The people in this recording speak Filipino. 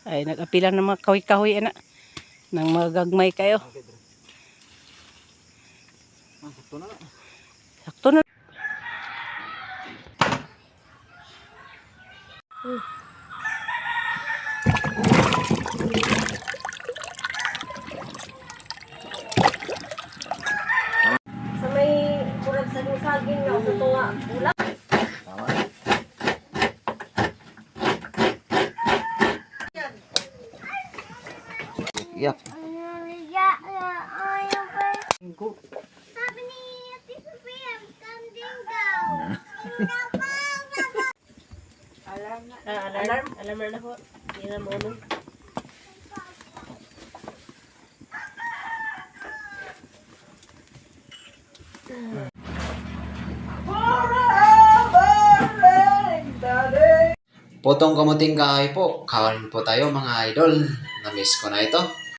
Ay, nag-apila ng mga kahoy-kahoy, anak. Nang magagmay kayo. Sakto na. Sakto na. Sa may kurag sa saging na sa tunga, ulam. Tama. Iyak. Sabi ni Ate Sophia, kambing daw. Alarm. Alarm na po. Hindi na mauno. Potong kamuting kahoy po. Kawan po tayo mga idol. Na-miss ko na ito.